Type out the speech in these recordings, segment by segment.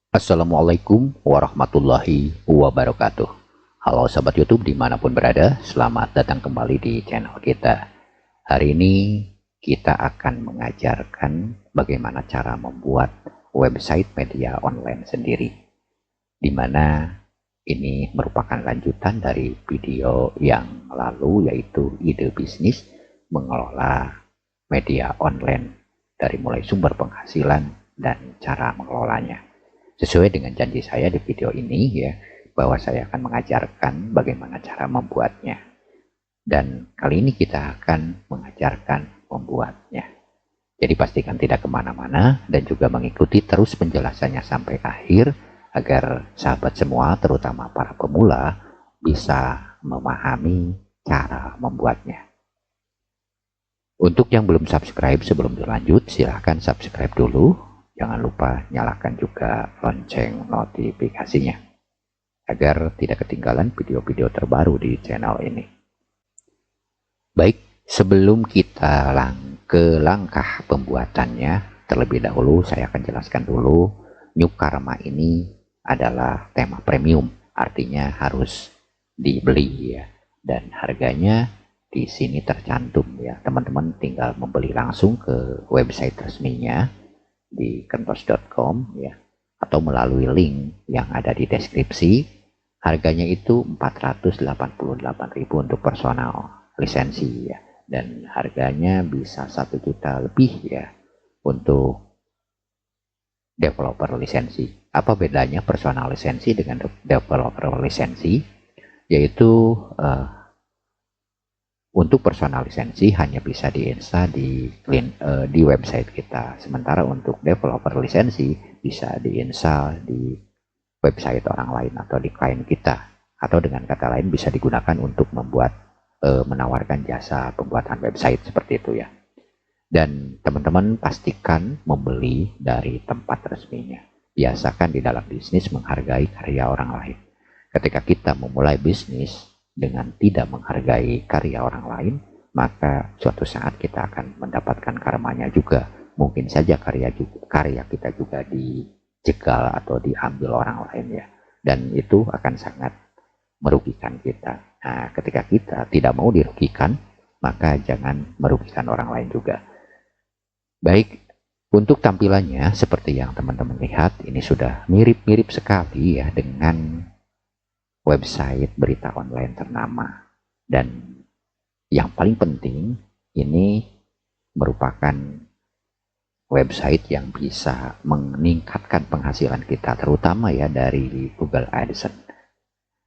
Assalamualaikum warahmatullahi wabarakatuh. Halo sahabat YouTube dimanapun berada, selamat datang kembali di channel kita. Hari ini kita akan mengajarkan bagaimana cara membuat website media online sendiri, di mana ini merupakan lanjutan dari video yang lalu, yaitu ide bisnis mengelola media online dari mulai sumber penghasilan dan cara mengelolanya. Sesuai dengan janji saya di video ini ya, bahwa saya akan mengajarkan bagaimana cara membuatnya. Dan kali ini kita akan mengajarkan membuatnya. Jadi pastikan tidak kemana-mana dan juga mengikuti terus penjelasannya sampai akhir, agar sahabat semua, terutama para pemula, bisa memahami cara membuatnya. Untuk yang belum subscribe, sebelum berlanjut, silahkan subscribe dulu. Jangan lupa nyalakan juga lonceng notifikasinya, agar tidak ketinggalan video-video terbaru di channel ini. Baik, sebelum kita ke langkah pembuatannya, terlebih dahulu saya akan jelaskan dulu, New Karma ini adalah tema premium, artinya harus dibeli ya, dan harganya di sini tercantum ya. Teman-teman tinggal membeli langsung ke website resminya di kentos.com ya, atau melalui link yang ada di deskripsi. Harganya itu 488.000 untuk personal lisensi ya, dan harganya bisa 1 juta lebih ya untuk developer lisensi. Apa bedanya personal lisensi dengan developer lisensi? Yaitu untuk personal lisensi hanya bisa diinstal di website kita. Sementara untuk developer lisensi bisa diinstal di website orang lain atau di klien kita. Atau dengan kata lain bisa digunakan untuk menawarkan jasa pembuatan website seperti itu ya. Dan teman-teman pastikan membeli dari tempat resminya. Biasakan di dalam bisnis menghargai karya orang lain. Ketika kita memulai bisnis dengan tidak menghargai karya orang lain, maka suatu saat kita akan mendapatkan karmanya juga. Mungkin saja karya kita juga dijegal atau diambil orang lain ya, dan itu akan sangat merugikan kita. Nah, ketika kita tidak mau dirugikan, maka jangan merugikan orang lain juga. Baik, untuk tampilannya seperti yang teman-teman lihat, ini sudah mirip-mirip sekali ya dengan website berita online ternama. Dan yang paling penting, ini merupakan website yang bisa meningkatkan penghasilan kita, terutama ya dari Google AdSense.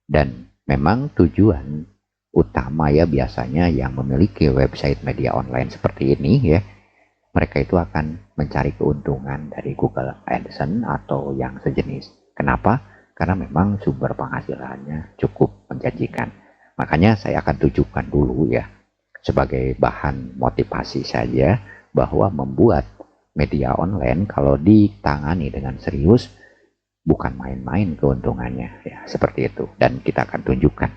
Dan memang tujuan utama ya biasanya yang memiliki website media online seperti ini ya, mereka itu akan mencari keuntungan dari Google AdSense atau yang sejenis. Kenapa? Karena memang sumber penghasilannya cukup menjanjikan. Makanya saya akan tunjukkan dulu ya, sebagai bahan motivasi saja, bahwa membuat media online kalau ditangani dengan serius bukan main-main keuntungannya ya, seperti itu. Dan kita akan tunjukkan.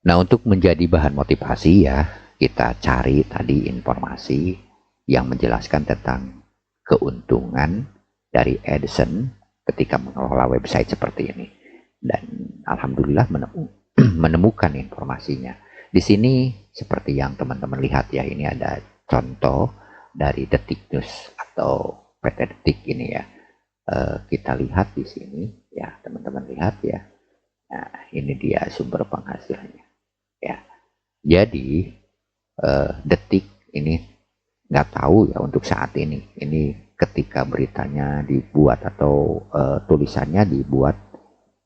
Nah, untuk menjadi bahan motivasi ya, kita cari tadi informasi yang menjelaskan tentang keuntungan dari AdSense ketika mengelola website seperti ini. Dan alhamdulillah menemukan informasinya. Di sini seperti yang teman-teman lihat ya, ini ada contoh dari Detik News atau PT Detik ini ya. Kita lihat di sini ya, teman-teman lihat ya. Nah, ini dia sumber penghasilannya ya. Jadi Detik ini nggak tahu ya untuk saat ini. Ini ketika beritanya dibuat atau tulisannya dibuat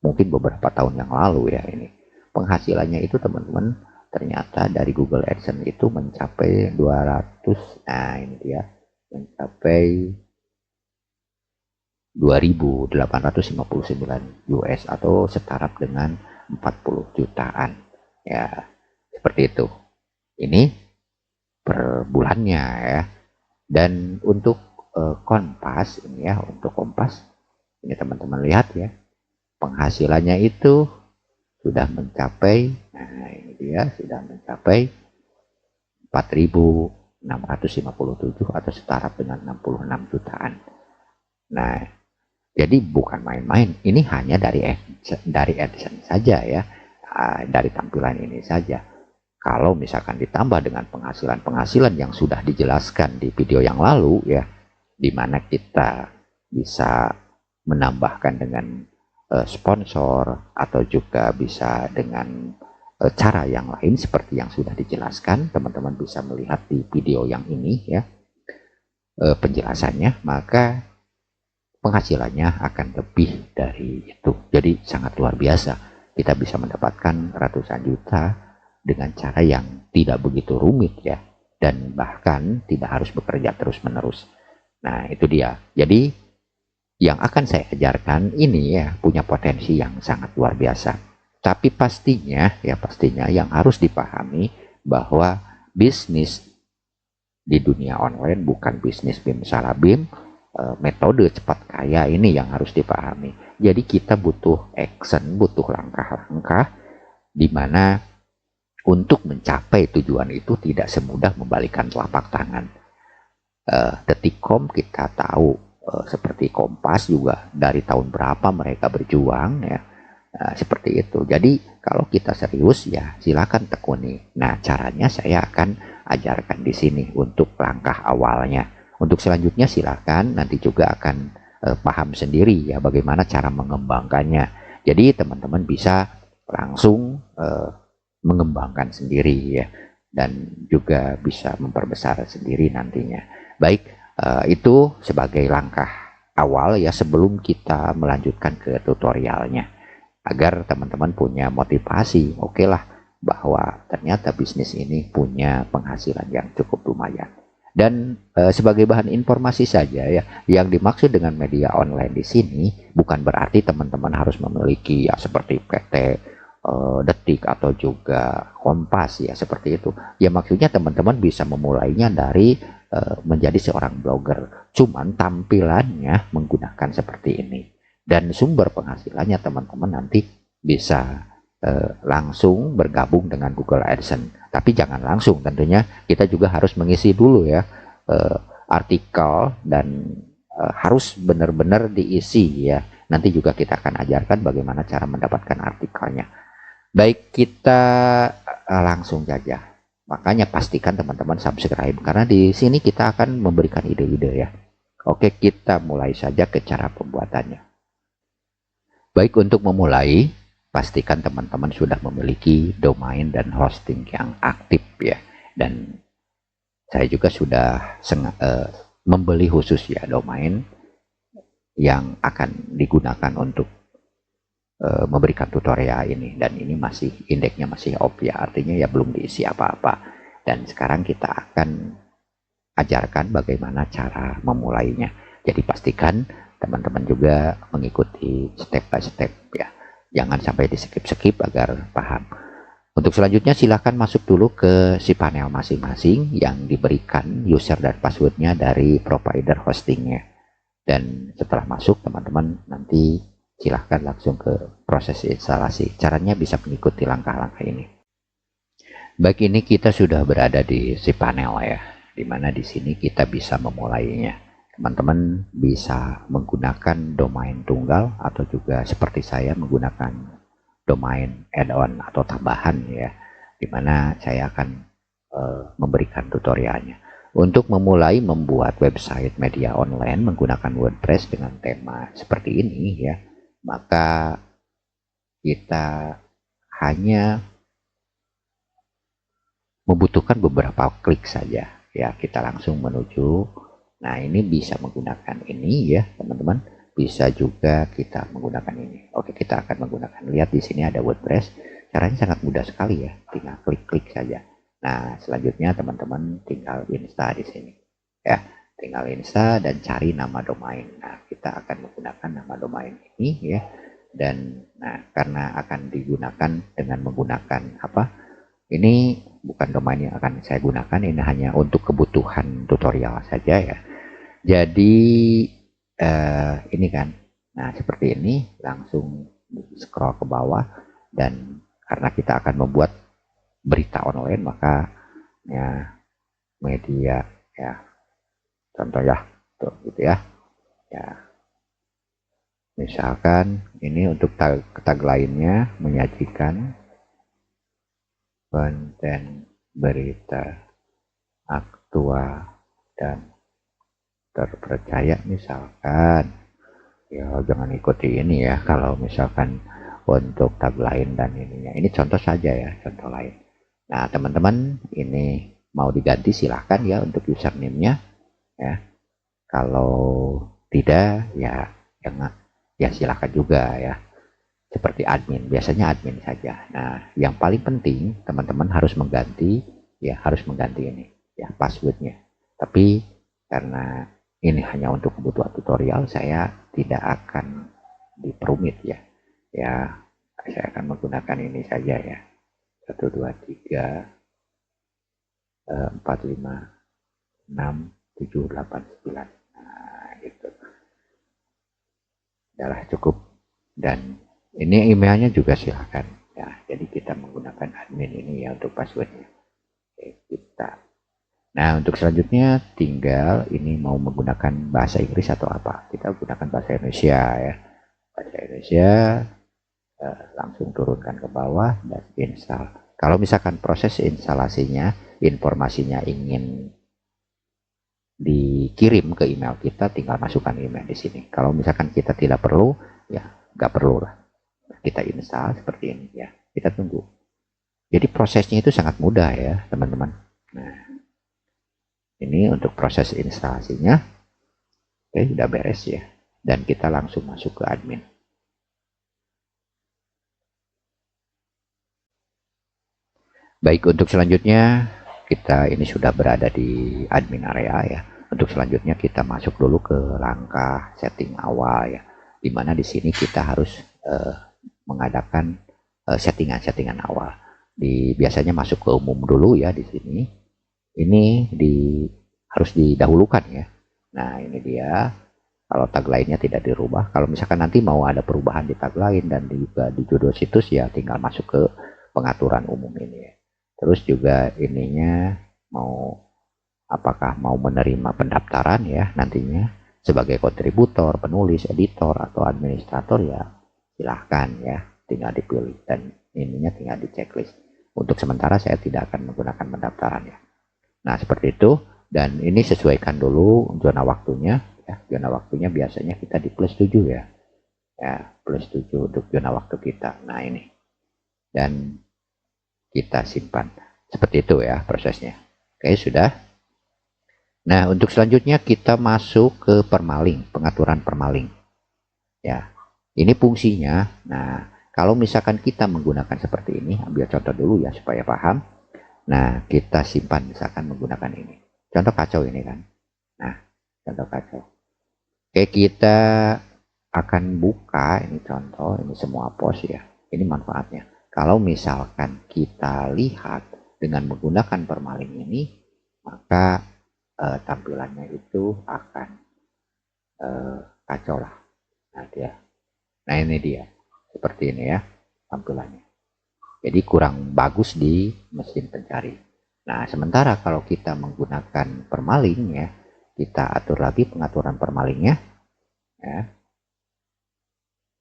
mungkin beberapa tahun yang lalu ya, ini penghasilannya itu teman-teman ternyata dari Google AdSense itu mencapai 200, nah ini dia, mencapai 2.859 US atau setara dengan 40 jutaan ya, seperti itu. Ini per bulannya ya. Dan untuk Kompas ini ya, untuk Kompas ini teman-teman lihat ya, penghasilannya itu sudah mencapai, nah ini dia, sudah mencapai 4.657 atau setara dengan 66 jutaan. Nah, Jadi bukan main-main, ini hanya dari AdSense saja ya, dari tampilan ini saja. Kalau misalkan ditambah dengan penghasilan-penghasilan yang sudah dijelaskan di video yang lalu ya, di mana kita bisa menambahkan dengan sponsor atau juga bisa dengan cara yang lain seperti yang sudah dijelaskan, teman-teman bisa melihat di video yang ini ya, penjelasannya, maka penghasilannya akan lebih dari itu. Jadi sangat luar biasa. Kita bisa mendapatkan ratusan juta dengan cara yang tidak begitu rumit ya. Dan bahkan tidak harus bekerja terus-menerus. Nah itu dia. Jadi yang akan saya ajarkan ini ya punya potensi yang sangat luar biasa. Tapi pastinya yang harus dipahami bahwa bisnis di dunia online bukan bisnis bim salah bim, metode cepat kaya ini yang harus dipahami. Jadi kita butuh action, butuh langkah-langkah di mana untuk mencapai tujuan itu tidak semudah membalikan telapak tangan. Detikcom kita tahu, seperti Kompas juga dari tahun berapa mereka berjuang ya, seperti itu. Jadi kalau kita serius ya silakan tekuni. Nah caranya saya akan ajarkan di sini untuk langkah awalnya. Untuk selanjutnya silakan nanti juga akan paham sendiri ya bagaimana cara mengembangkannya. Jadi teman-teman bisa langsung mengembangkan sendiri ya, dan juga bisa memperbesar sendiri nantinya. Baik, itu sebagai langkah awal ya sebelum kita melanjutkan ke tutorialnya, agar teman-teman punya motivasi, oke lah, bahwa ternyata bisnis ini punya penghasilan yang cukup lumayan. Dan sebagai bahan informasi saja ya, yang dimaksud dengan media online di sini bukan berarti teman-teman harus memiliki ya seperti PT Detik atau juga Kompas ya seperti itu. Ya maksudnya teman-teman bisa memulainya dari menjadi seorang blogger, cuman tampilannya menggunakan seperti ini. Dan sumber penghasilannya teman-teman nanti bisa langsung bergabung dengan Google AdSense. Tapi jangan langsung, tentunya kita juga harus mengisi dulu ya artikel, dan harus benar-benar diisi ya. Nanti juga kita akan ajarkan bagaimana cara mendapatkan artikelnya. Baik, kita langsung saja. Makanya pastikan teman-teman subscribe, karena di sini kita akan memberikan ide-ide ya. Oke, kita mulai saja ke cara pembuatannya. Baik, untuk memulai pastikan teman-teman sudah memiliki domain dan hosting yang aktif ya. Dan saya juga sudah membeli khusus ya domain yang akan digunakan untuk memberikan tutorial ini, dan ini masih indeksnya masih off ya, artinya ya belum diisi apa-apa. Dan sekarang kita akan ajarkan bagaimana cara memulainya. Jadi pastikan teman-teman juga mengikuti step by step ya. Jangan sampai di skip-skip agar paham. Untuk selanjutnya silahkan masuk dulu ke si panel masing-masing yang diberikan user dan passwordnya dari provider hostingnya. Dan setelah masuk teman-teman nanti silahkan langsung ke proses instalasi. Caranya bisa mengikuti langkah-langkah ini. Baik, ini kita sudah berada di si panel ya, dimana di sini kita bisa memulainya. Teman-teman bisa menggunakan domain tunggal atau juga seperti saya menggunakan domain add-on atau tambahan ya, dimana saya akan memberikan tutorialnya. Untuk memulai membuat website media online menggunakan WordPress dengan tema seperti ini ya, maka kita hanya membutuhkan beberapa klik saja ya. Kita langsung menuju. Nah ini bisa menggunakan ini ya teman-teman, bisa juga kita menggunakan ini. Oke, kita akan menggunakan, lihat di sini ada WordPress. Caranya sangat mudah sekali ya, tinggal klik-klik saja. Nah selanjutnya teman-teman tinggal install di sini ya, tinggal install dan cari nama domain. Nah kita akan menggunakan nama domain ini ya. Dan nah karena akan digunakan dengan menggunakan apa, ini bukan domain yang akan saya gunakan, ini hanya untuk kebutuhan tutorial saja ya. Jadi ini kan, nah seperti ini, langsung scroll ke bawah. Dan karena kita akan membuat berita online, maka ya media ya, contoh ya tuh gitu ya, ya Misalkan ini untuk tagline-nya menyajikan konten berita aktual dan terpercaya misalkan. Ya jangan ikuti ini ya kalau misalkan untuk tagline dan ininya. Ini contoh saja ya, contoh lain. Nah teman-teman ini mau diganti silahkan ya untuk username-nya ya. Kalau tidak ya jangan, ya silahkan juga ya. Seperti admin, biasanya admin saja. Nah yang paling penting teman-teman harus mengganti ya, harus mengganti ini ya passwordnya. Tapi karena ini hanya untuk kebutuhan tutorial, saya tidak akan diperumit ya. Ya, saya akan menggunakan ini saja ya. 1, 2, 3, 4, 5, 6, 7, 8, 9. Nah, gitu. Adalah cukup. Dan ini emailnya juga silakan. Ya, jadi kita menggunakan admin ini ya untuk passwordnya. Oke, kita. Nah, untuk selanjutnya tinggal ini mau menggunakan bahasa Inggris atau apa. Kita gunakan bahasa Indonesia ya. Bahasa Indonesia, langsung turunkan ke bawah dan install. Kalau misalkan proses instalasinya, informasinya ingin dikirim ke email kita, tinggal masukkan email di sini. Kalau misalkan kita tidak perlu, ya nggak perlu lah. Kita install seperti ini ya. Kita tunggu. Jadi prosesnya itu sangat mudah ya, teman-teman. Nah, ini untuk proses instalasinya. Oke, udah beres ya. Dan kita langsung masuk ke admin. Baik, untuk selanjutnya kita ini sudah berada di admin area ya. Untuk selanjutnya kita masuk dulu ke langkah setting awal ya. Dimana di sini kita harus mengadakan settingan-settingan awal. Biasanya masuk ke umum dulu ya di sini. Ini harus didahulukan ya. Nah ini dia, kalau tagline-nya tidak dirubah. Kalau misalkan nanti mau ada perubahan di tagline dan juga di judul situs ya tinggal masuk ke pengaturan umum ini ya. Terus juga ininya mau apakah mau menerima pendaftaran ya nantinya sebagai kontributor, penulis, editor atau administrator ya silahkan ya, tinggal dipilih dan ininya tinggal di checklist. Untuk sementara saya tidak akan menggunakan pendaftaran ya. Nah seperti itu, dan ini sesuaikan dulu zona waktunya ya. Zona waktunya biasanya kita di plus 7 ya. Ya, plus 7 untuk zona waktu kita. Nah ini. Dan kita simpan. Seperti itu ya prosesnya. Oke, sudah. Nah, untuk selanjutnya kita masuk ke permaling, pengaturan permaling. Ya. Ini fungsinya. Nah, kalau misalkan kita menggunakan seperti ini, ambil contoh dulu ya supaya paham. Nah, kita simpan misalkan menggunakan ini. Contoh kacau ini kan. Nah, contoh kacau. Oke, kita akan buka ini contoh, ini semua pos ya. Ini manfaatnya. Kalau misalkan kita lihat dengan menggunakan permaling ini, maka tampilannya itu akan kacau lah. Nah ini dia. Seperti ini ya tampilannya. Jadi kurang bagus di mesin pencari. Nah, sementara kalau kita menggunakan permaling ya, kita atur lagi pengaturan permalingnya. Ya.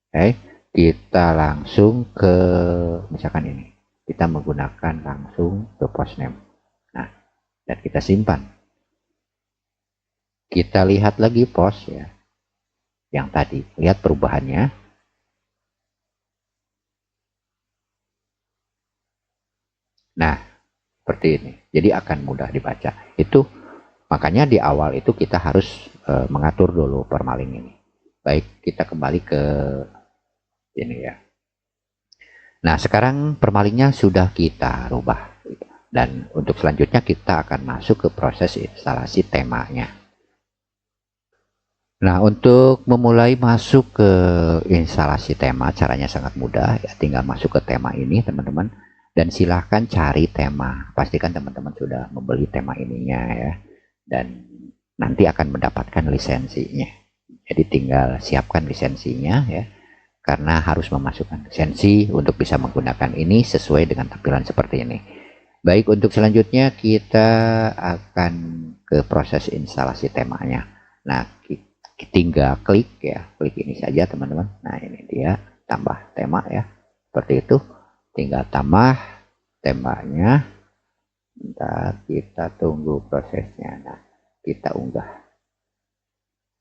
Oke, kita langsung ke misalkan ini. Kita menggunakan langsung ke post name. Nah, dan kita simpan. Kita lihat lagi post ya. Yang tadi, lihat perubahannya. Nah, seperti ini. Jadi akan mudah dibaca. Itu makanya di awal itu kita harus mengatur dulu permaling ini. Baik, kita kembali ke ini ya. Nah, sekarang permalingnya sudah kita rubah. Dan untuk selanjutnya kita akan masuk ke proses instalasi temanya. Nah, untuk memulai masuk ke instalasi tema, caranya sangat mudah. Ya, tinggal masuk ke tema ini, teman-teman. Dan silahkan cari tema. Pastikan teman-teman sudah membeli tema ininya ya. Dan nanti akan mendapatkan lisensinya. Jadi tinggal siapkan lisensinya ya. Karena harus memasukkan lisensi untuk bisa menggunakan ini sesuai dengan tampilan seperti ini. Baik, untuk selanjutnya kita akan ke proses instalasi temanya. Nah, tinggal klik ya, klik ini saja teman-teman. Nah ini dia tambah tema ya, seperti itu. Tinggal tambah temanya. Bentar, kita tunggu prosesnya. Nah kita unggah.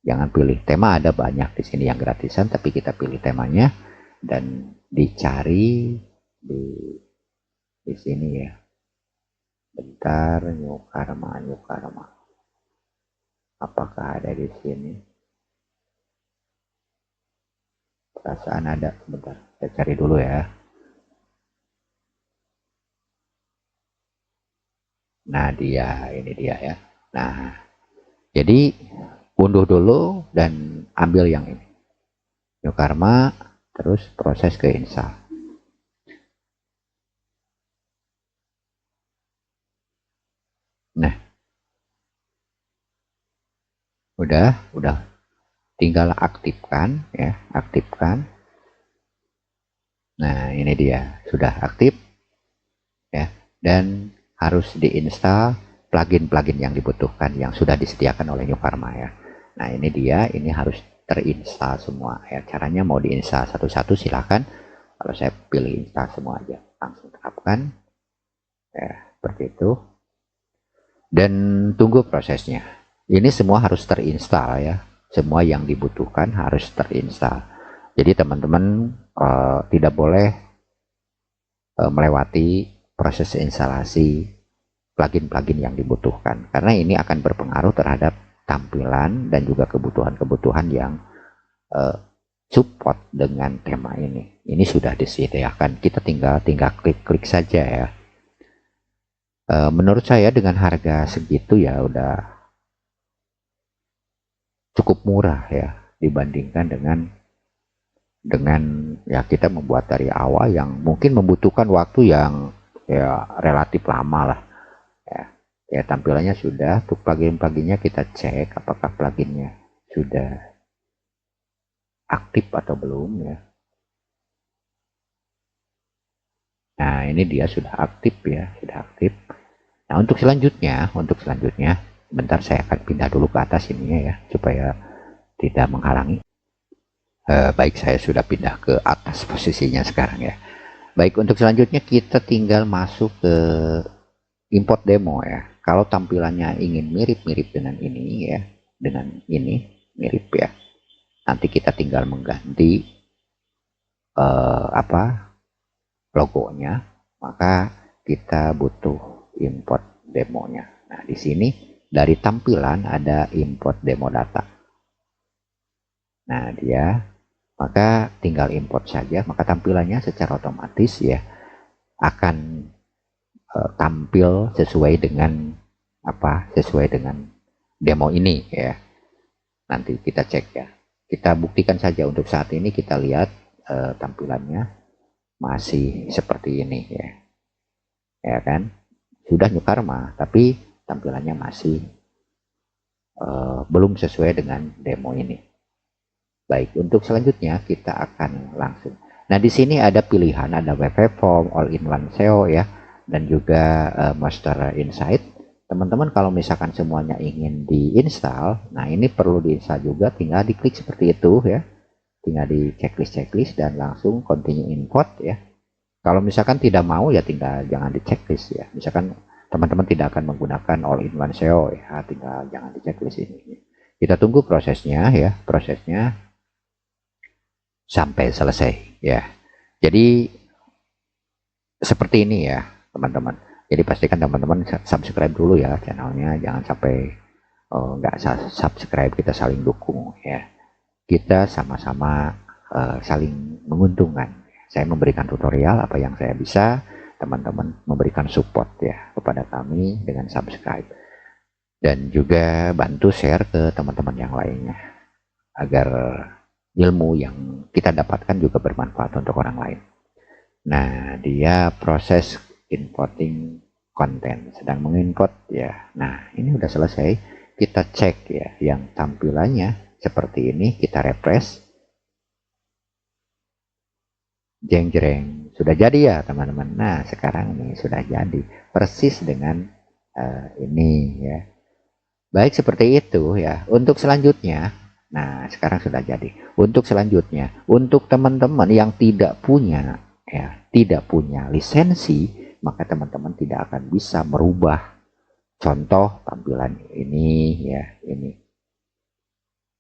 Jangan pilih tema, ada banyak di sini yang gratisan, tapi kita pilih temanya dan dicari di sini ya. Bentar, New Karma. Apakah ada di sini? Perasaan ada. Sebentar, saya cari dulu ya. Nah dia, ini dia ya. Nah jadi unduh dulu dan ambil yang ini, New Karma, terus proses ke install. Nah udah tinggal aktifkan ya, aktifkan. Nah ini dia sudah aktif ya, dan harus diinstal plugin-plugin yang dibutuhkan yang sudah disediakan oleh New Karma ya. Nah ini dia, ini harus terinstall semua ya. Caranya mau diinstal satu-satu silahkan. Kalau saya pilih install semua aja, langsung terapkan ya, seperti itu. Dan tunggu prosesnya. Ini semua harus terinstall ya, semua yang dibutuhkan harus terinstall. Jadi teman-teman tidak boleh melewati proses instalasi plugin-plugin yang dibutuhkan, karena ini akan berpengaruh terhadap tampilan dan juga kebutuhan-kebutuhan yang support dengan tema ini. Ini sudah disediakan, kita tinggal klik-klik saja ya. Menurut saya dengan harga segitu ya udah cukup murah ya, dibandingkan dengan ya kita membuat dari awal yang mungkin membutuhkan waktu yang ya relatif lama lah ya. Tampilannya sudah, untuk plugin-pluginnya kita cek apakah pluginnya sudah aktif atau belum ya. Nah ini dia sudah aktif ya, sudah aktif. Nah untuk selanjutnya bentar saya akan pindah dulu ke atas ininya ya, supaya tidak menghalangi. Baik, saya sudah pindah ke atas posisinya sekarang ya. Baik, untuk selanjutnya kita tinggal masuk ke import demo ya. Kalau tampilannya ingin mirip-mirip dengan ini ya, dengan ini mirip ya, nanti kita tinggal mengganti logonya, maka kita butuh import demonya. Nah di sini dari tampilan ada import demo data. Nah dia, maka tinggal import saja, maka tampilannya secara otomatis ya akan tampil sesuai dengan sesuai dengan demo ini ya. Nanti kita cek ya, kita buktikan saja. Untuk saat ini kita lihat tampilannya masih seperti ini ya kan, sudah New Karma tapi tampilannya masih belum sesuai dengan demo ini. Baik, untuk selanjutnya kita akan langsung. Nah di sini ada pilihan, ada web form, all-in-one SEO ya, dan juga Master Insight. Teman-teman kalau misalkan semuanya ingin diinstal, nah ini perlu diinstal juga, tinggal diklik seperti itu ya, tinggal di checklist dan langsung continue import ya. Kalau misalkan tidak mau ya tinggal jangan di checklist ya. Misalkan teman-teman tidak akan menggunakan all-in-one SEO ya, tinggal jangan di checklist ini. Kita tunggu prosesnya ya, prosesnya sampai selesai ya. Jadi seperti ini ya teman-teman. Jadi pastikan teman-teman subscribe dulu ya channelnya, jangan sampai nggak subscribe. Kita saling dukung ya, kita sama-sama saling menguntungkan. Saya memberikan tutorial apa yang saya bisa, teman-teman memberikan support ya kepada kami dengan subscribe, dan juga bantu share ke teman-teman yang lainnya agar ilmu yang kita dapatkan juga bermanfaat untuk orang lain. Nah dia proses importing konten, sedang mengimport ya. Nah ini udah selesai, kita cek ya yang tampilannya seperti ini, kita refresh. Jeng-jeng, sudah jadi ya teman-teman. Nah sekarang ini sudah jadi persis dengan ini ya. Baik, seperti itu ya. Untuk selanjutnya Nah, sekarang sudah jadi. Untuk selanjutnya, untuk teman-teman yang tidak punya tidak punya lisensi, maka teman-teman tidak akan bisa merubah contoh tampilan ini ya, ini.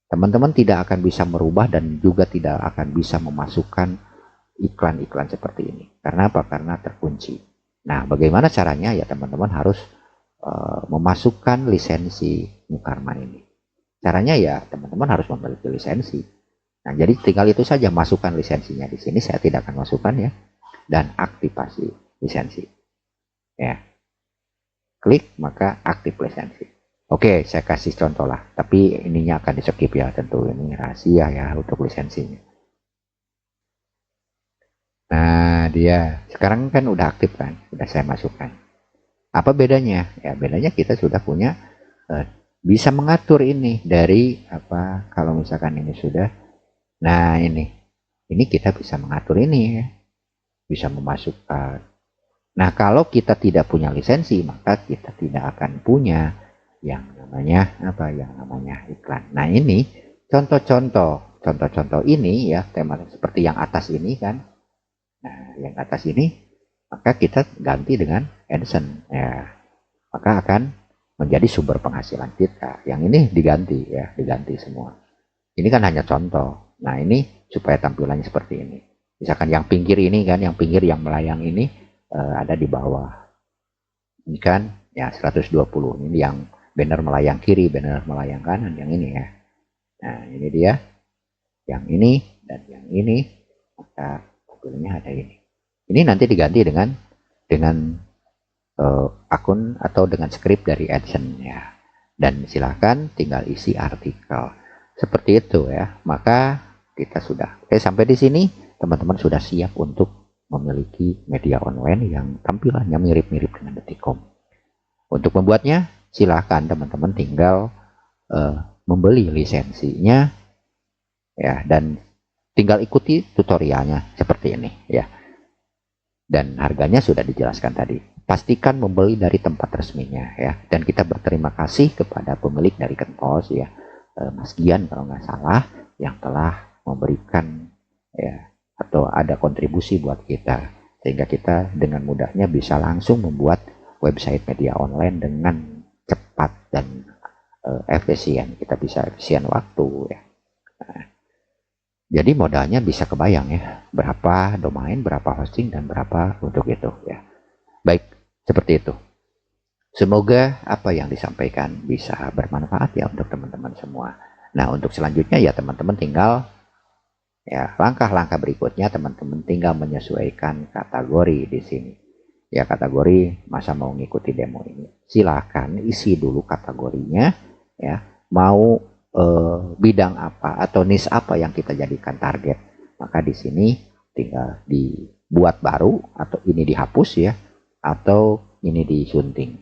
Teman-teman tidak akan bisa merubah dan juga tidak akan bisa memasukkan iklan-iklan seperti ini. Karena apa? Karena terkunci. Nah, bagaimana caranya? Ya teman-teman harus memasukkan lisensi Mukarman ini. Caranya ya teman-teman harus memiliki lisensi. Nah, jadi tinggal itu saja, masukkan lisensinya di sini. Saya tidak akan masukkan ya. Dan aktifasi lisensi. Ya. Klik maka aktif lisensi. Oke, saya kasih contoh lah. Tapi ininya akan di skip ya, tentu ini rahasia ya untuk lisensinya. Nah, dia sekarang kan udah aktif kan, udah saya masukkan. Apa bedanya? Ya, bedanya kita sudah punya bisa mengatur ini dari apa, kalau misalkan ini sudah. Nah, ini kita bisa mengatur ini ya. Bisa memasukkan. Nah, kalau kita tidak punya lisensi, maka kita tidak akan punya yang namanya apa? Yang namanya iklan. Nah, ini contoh-contoh ini ya, tema seperti yang atas ini kan. Nah, yang atas ini maka kita ganti dengan AdSense ya. Maka akan menjadi sumber penghasilan kita. Yang ini diganti ya, diganti semua. Ini kan hanya contoh. Nah, ini supaya tampilannya seperti ini. Misalkan yang pinggir ini kan, yang pinggir yang melayang ini ada di bawah. Ini kan ya 120. Ini yang banner melayang kiri, banner melayang kanan, yang ini ya. Nah, ini dia. Yang ini dan yang ini. Maka tampilannya ada ini. Ini nanti diganti dengan akun atau dengan script dari AdSense ya. Dan silahkan tinggal isi artikel. Seperti itu ya. Maka kita sudah. Oke, sampai di sini teman-teman sudah siap untuk memiliki media online yang tampilannya mirip-mirip dengan Detikcom. Untuk membuatnya, silahkan teman-teman tinggal membeli lisensinya ya, dan tinggal ikuti tutorialnya seperti ini ya. Dan harganya sudah dijelaskan tadi. Pastikan membeli dari tempat resminya ya. Dan kita berterima kasih kepada pemilik dari Kenpos ya, Mas Gian kalau nggak salah, yang telah memberikan ya atau ada kontribusi buat kita, sehingga kita dengan mudahnya bisa langsung membuat website media online dengan cepat dan efisien. Kita bisa efisien waktu ya. Nah, jadi modalnya bisa kebayang ya, berapa domain, berapa hosting, dan berapa untuk itu ya. Baik, seperti itu. Semoga apa yang disampaikan bisa bermanfaat ya untuk teman-teman semua. Nah, untuk selanjutnya ya teman-teman tinggal ya langkah-langkah berikutnya teman-teman tinggal menyesuaikan kategori di sini. Ya, kategori masa mau ngikuti demo ini. Silahkan isi dulu kategorinya ya. Mau bidang apa atau niche apa yang kita jadikan target. Maka di sini tinggal dibuat baru atau ini dihapus ya, atau ini disunting.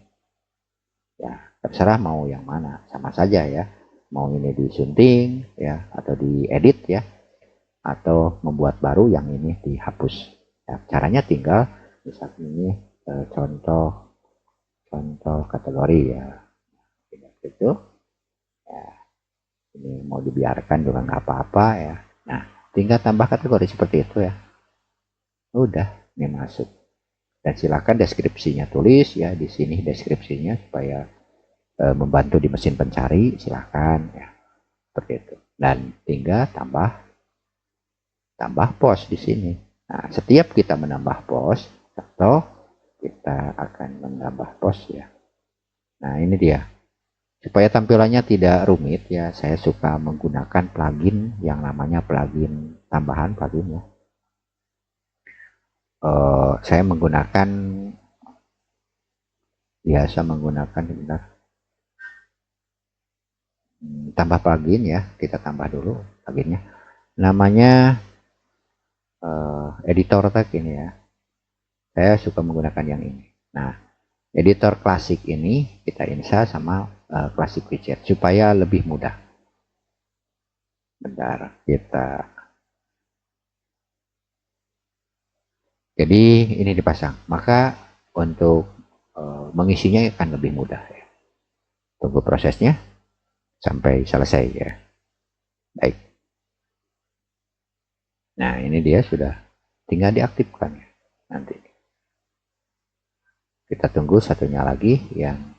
Ya, terserah mau yang mana, sama saja ya. Mau ini disunting ya atau diedit ya, atau membuat baru yang ini dihapus. Ya, caranya tinggal misalnya ini contoh kategori ya. Itu ya. Ini mau dibiarkan juga nggak apa-apa ya. Nah, tinggal tambah kategori seperti itu ya. Udah, ini masuk. Dan silakan deskripsinya tulis ya di sini deskripsinya supaya membantu di mesin pencari, silakan ya. Seperti itu. Dan tinggal tambah post di sini. Nah, setiap kita menambah post atau kita akan menambah post ya. Nah, ini dia. Supaya tampilannya tidak rumit ya, saya suka menggunakan plugin yang namanya plugin tambahan plugin ya. Saya menggunakan sebentar, tambah plugin ya, kita tambah dulu pluginnya. Namanya editor tag ini ya. Saya suka menggunakan yang ini. Nah, editor klasik ini kita install sama klasik widget supaya lebih mudah. Bentar, kita. Jadi ini dipasang, maka untuk mengisinya akan lebih mudah ya. Tunggu prosesnya sampai selesai ya. Baik. Nah, ini dia sudah, tinggal diaktifkan ya. Nanti kita tunggu satunya lagi yang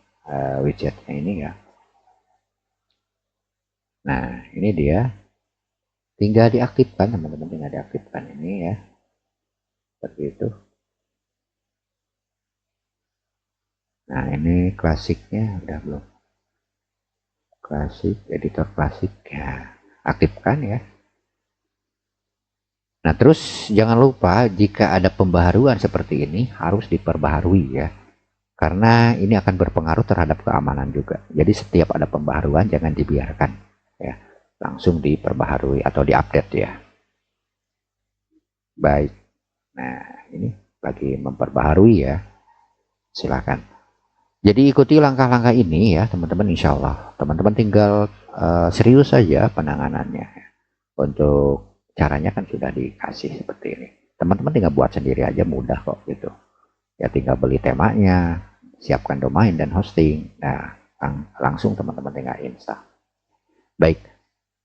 widgetnya ini ya. Nah, ini dia, tinggal diaktifkan teman-teman, tinggal diaktifkan ini ya, seperti itu. Nah, ini klasiknya udah belum? Klasik, editor klasik ya, aktifkan ya. Nah, terus jangan lupa jika ada pembaharuan seperti ini harus diperbaharui ya, karena ini akan berpengaruh terhadap keamanan juga. Jadi setiap ada pembaharuan jangan dibiarkan ya, langsung diperbaharui atau diupdate ya. Baik, nah ini lagi memperbaharui ya, silakan. Jadi ikuti langkah-langkah ini ya teman-teman, insya Allah teman-teman tinggal serius saja penanganannya. Untuk caranya kan sudah dikasih seperti ini, teman-teman tinggal buat sendiri aja, mudah kok gitu ya, tinggal beli temanya, siapkan domain dan hosting, nah langsung teman-teman tinggal install. Baik,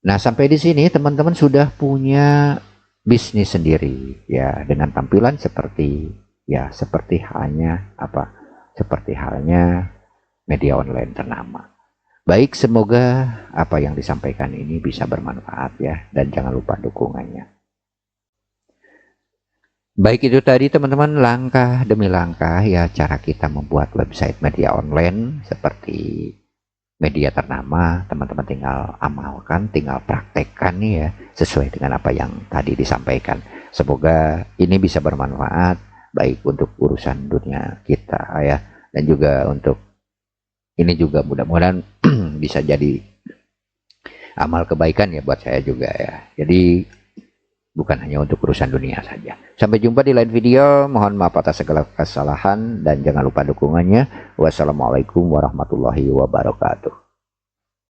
nah sampai di sini teman-teman sudah punya bisnis sendiri ya, dengan tampilan seperti ya, seperti halnya apa, seperti halnya media online ternama. Baik, semoga apa yang disampaikan ini bisa bermanfaat ya, dan jangan lupa dukungannya. Baik, itu tadi teman-teman langkah demi langkah ya, cara kita membuat website media online seperti media ternama. Teman-teman tinggal amalkan, tinggal praktekkan nih ya, sesuai dengan apa yang tadi disampaikan. Semoga ini bisa bermanfaat baik untuk urusan dunia kita ya, dan juga untuk ini juga mudah-mudahan bisa jadi amal kebaikan ya buat saya juga ya. Jadi bukan hanya untuk urusan dunia saja. Sampai jumpa di lain video. Mohon maaf atas segala kesalahan dan jangan lupa dukungannya. Wassalamualaikum warahmatullahi wabarakatuh.